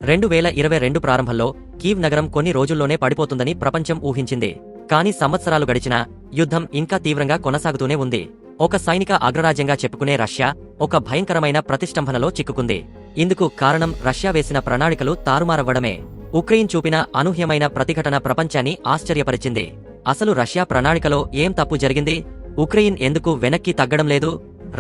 2022 ప్రారంభంలో కీవ్ నగరం కొన్ని రోజుల్లోనే పడిపోతుందని ప్రపంచం ఊహించింది. కానీ సంవత్సరాలు గడిచినా యుద్ధం ఇంకా తీవ్రంగా కొనసాగుతూనే ఉంది. ఒక సైనిక అగ్రరాజ్యంగా చెప్పుకునే రష్యా ఒక భయంకరమైన ప్రతిష్టంభనలో చిక్కుకుంది. ఇందుకు కారణం రష్యా వేసిన ప్రణాళికలు తారుమారవ్వడమే. ఉక్రెయిన్ చూపిన అనూహ్యమైన ప్రతిఘటన ప్రపంచాన్ని ఆశ్చర్యపరిచింది. అసలు రష్యా ప్రణాళికలో ఏం తప్పు జరిగింది? ఉక్రెయిన్ ఎందుకు వెనక్కి తగ్గడం లేదు?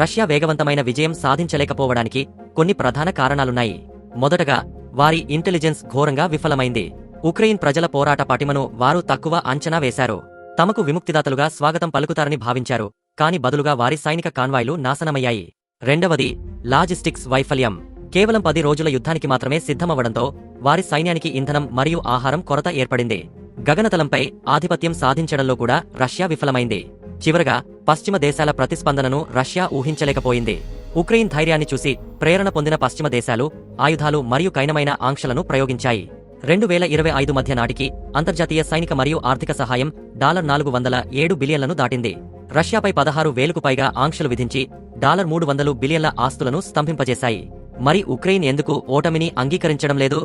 రష్యా వేగవంతమైన విజయం సాధించలేకపోవడానికి కొన్ని ప్రధాన కారణాలున్నాయి. మొదటగా, వారి ఇంటెలిజెన్స్ ఘోరంగా విఫలమైంది. ఉక్రెయిన్ ప్రజల పోరాట పటిమను వారు తక్కువ అంచనా వేశారు. తమకు విముక్తిదాతలుగా స్వాగతం పలుకుతారని భావించారు. కాని బదులుగా వారి సైనిక కాన్వాయ్లు నాశనమయ్యాయి. రెండవది, లాజిస్టిక్స్ వైఫల్యం. కేవలం 10 రోజుల యుద్ధానికి మాత్రమే సిద్ధమవ్వడంతో వారి సైన్యానికి ఇంధనం మరియు ఆహారం కొరత ఏర్పడింది. గగనతలంపై ఆధిపత్యం సాధించడంలో కూడా రష్యా విఫలమైంది. చివరగా, పశ్చిమ దేశాల ప్రతిస్పందనను రష్యా ఊహించలేకపోయింది. ఉక్రెయిన్ ధైర్యాన్ని చూసి ప్రేరణ పొందిన పశ్చిమ దేశాలు ఆయుధాలు మరియు కఠినమైన ఆంక్షలను ప్రయోగించాయి. 2025 మధ్య నాటికి అంతర్జాతీయ సైనిక మరియు ఆర్థిక సహాయం $407 బిలియన్లను దాటింది. రష్యాపై 16,000కు పైగా ఆంక్షలు విధించి $300 బిలియన్ల ఆస్తులను స్తంభింపజేశాయి. మరి ఉక్రెయిన్ ఎందుకు ఓటమిని అంగీకరించడం లేదు?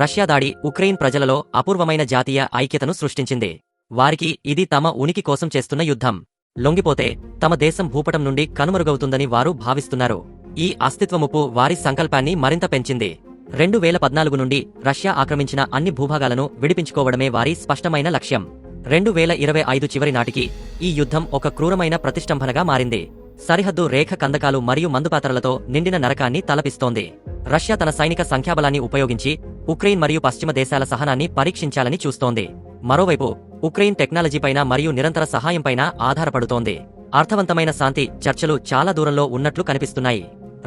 రష్యా దాడి ఉక్రెయిన్ ప్రజలలో అపూర్వమైన జాతీయ ఐక్యతను సృష్టించింది. వారికి ఇది తమ ఉనికి కోసం చేస్తున్న యుద్ధం. లొంగిపోతే తమ దేశం భూపటం నుండి కనుమరుగవుతుందని వారు భావిస్తున్నారు. ఈ అస్తిత్వముప్పు వారి సంకల్పాన్ని మరింత పెంచింది. 2014 నుండి రష్యా ఆక్రమించిన అన్ని భూభాగాలను విడిపించుకోవడమే వారి స్పష్టమైన లక్ష్యం. 2025 చివరి నాటికి ఈ యుద్ధం ఒక క్రూరమైన ప్రతిష్టంభనగా మారింది. సరిహద్దు రేఖ కందకాలు మరియు మందుపాత్రలతో నిండిన నరకాన్ని తలపిస్తోంది. రష్యా తన సైనిక సంఖ్యాబలాన్ని ఉపయోగించి ఉక్రెయిన్ మరియు పశ్చిమ దేశాల సహనాన్ని పరీక్షించాలని చూస్తోంది. మరోవైపు, ఉక్రెయిన్ టెక్నాలజీపైన మరియు నిరంతర సహాయంపైన ఆధారపడుతోంది. అర్థవంతమైన శాంతి చర్చలు చాలా దూరంలో ఉన్నట్లు కనిపిస్తున్నాయి.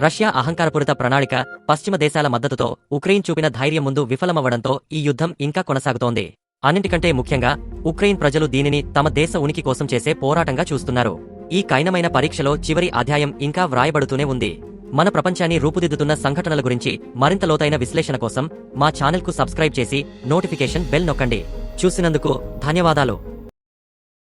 రష్యా అహంకారపూరిత ప్రణాళిక, పశ్చిమ దేశాల మద్దతుతో ఉక్రెయిన్ చూపిన ధైర్యం ముందు విఫలమవ్వడంతో ఈ యుద్ధం ఇంకా కొనసాగుతోంది. అన్నింటికంటే ముఖ్యంగా, ఉక్రెయిన్ ప్రజలు దీనిని తమ దేశ ఉనికి కోసం చేసే పోరాటంగా చూస్తున్నారు. ఈ కఠినమైన పరీక్షలో చివరి అధ్యాయం ఇంకా వ్రాయబడుతూనే ఉంది. మన ప్రపంచాన్ని రూపుదిద్దుతున్న సంఘటనల గురించి మరింత లోతైన విశ్లేషణ కోసం మా ఛానల్కు సబ్స్క్రైబ్ చేసి నోటిఫికేషన్ బెల్ నొక్కండి. చూసినందుకు ధన్యవాదాలు.